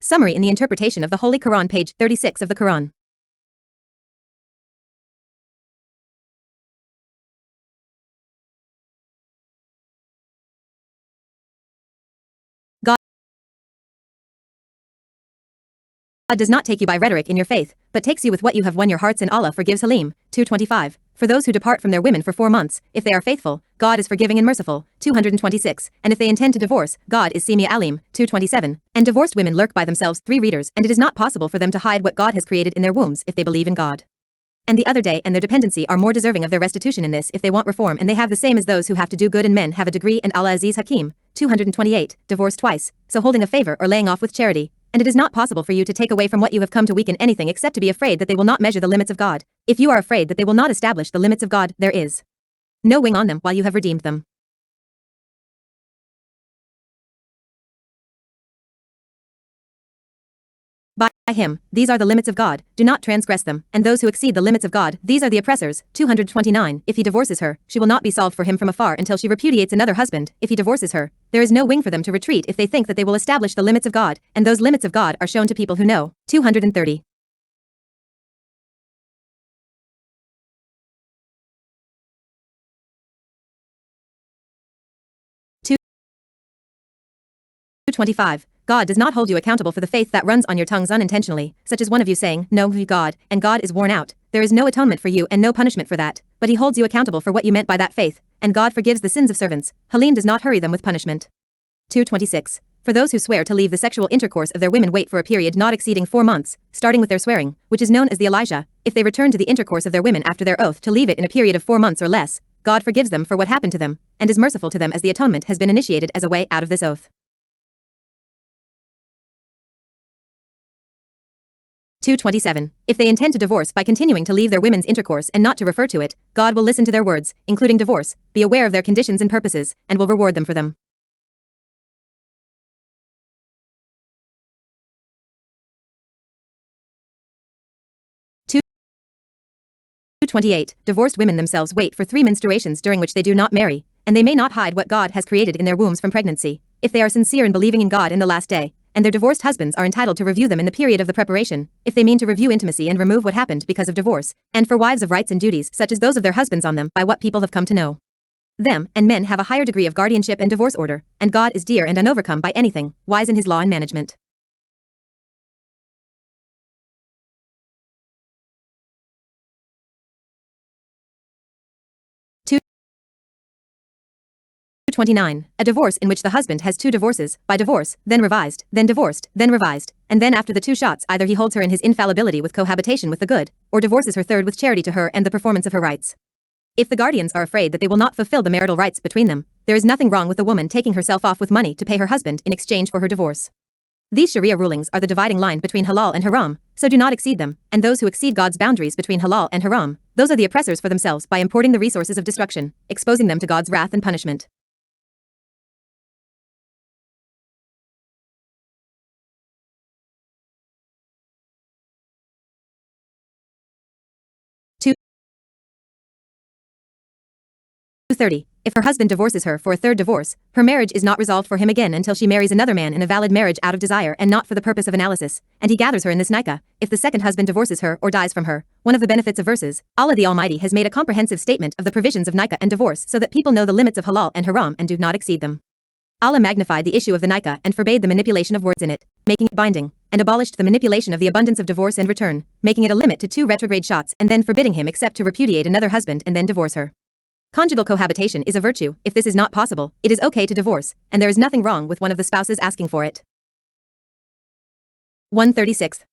Summary in the interpretation of the Holy Quran, page 36 of the Quran. God does not take you by rhetoric in your faith, but takes you with what you have won your hearts in. Allah forgives. Halim, 225. For those who depart from their women for 4 months, if they are faithful, God is forgiving and merciful, 226. And if they intend to divorce, God is Semi Alim, 227. And divorced women lurk by themselves, 3 readers, and it is not possible for them to hide what God has created in their wombs if they believe in God and the other day and their dependency are more deserving of their restitution in this if they want reform, and they have the same as those who have to do good, and men have a degree, and Allah Aziz Hakim, 228, divorced twice, so holding a favor or laying off with charity. And it is not possible for you to take away from what you have come to weaken anything except to be afraid that they will not measure the limits of God. If you are afraid that they will not establish the limits of God, there is no wing on them while you have redeemed them. By him, these are the limits of God, do not transgress them, and those who exceed the limits of God, these are the oppressors, 229. If he divorces her, she will not be solved for him from afar until she repudiates another husband. If he divorces her, there is no wing for them to retreat if they think that they will establish the limits of God, and those limits of God are shown to people who know. 230. God does not hold you accountable for the faith that runs on your tongues unintentionally, such as one of you saying, "No, God," and God is worn out. There is no atonement for you and no punishment for that, but he holds you accountable for what you meant by that faith, and God forgives the sins of servants. Halim does not hurry them with punishment. 226. For those who swear to leave the sexual intercourse of their women, wait for a period not exceeding 4 months, starting with their swearing, which is known as the Elijah. If they return to the intercourse of their women after their oath to leave it in a period of 4 months or less, God forgives them for what happened to them, and is merciful to them as the atonement has been initiated as a way out of this oath. 227. If they intend to divorce by continuing to leave their women's intercourse and not to refer to it, God will listen to their words, including divorce, be aware of their conditions and purposes, and will reward them for them. 228. Divorced women themselves wait for 3 menstruations during which they do not marry, and they may not hide what God has created in their wombs from pregnancy, if they are sincere in believing in God in the last day. And their divorced husbands are entitled to review them in the period of the preparation, if they mean to review intimacy and remove what happened because of divorce, and for wives of rights and duties such as those of their husbands on them by what people have come to know them, and men have a higher degree of guardianship and divorce order, and God is dear and unovercome by anything, wise in his law and management. 29. A divorce in which the husband has 2 divorces, by divorce, then revised, then divorced, then revised, and then after the 2 shots either he holds her in his infallibility with cohabitation with the good, or divorces her third with charity to her and the performance of her rights. If the guardians are afraid that they will not fulfill the marital rights between them, there is nothing wrong with the woman taking herself off with money to pay her husband in exchange for her divorce. These Sharia rulings are the dividing line between halal and haram, so do not exceed them, and those who exceed God's boundaries between halal and haram, those are the oppressors for themselves by importing the resources of destruction, exposing them to God's wrath and punishment. 230. If her husband divorces her for a third divorce, her marriage is not resolved for him again until she marries another man in a valid marriage out of desire and not for the purpose of analysis, and he gathers her in this nikah. If the second husband divorces her or dies from her, one of the benefits of verses, Allah the Almighty has made a comprehensive statement of the provisions of nikah and divorce so that people know the limits of halal and haram and do not exceed them. Allah magnified the issue of the nikah and forbade the manipulation of words in it, making it binding, and abolished the manipulation of the abundance of divorce and return, making it a limit to 2 retrograde shots and then forbidding him except to repudiate another husband and then divorce her. Conjugal cohabitation is a virtue. If this is not possible, it is okay to divorce, and there is nothing wrong with one of the spouses asking for it. 136.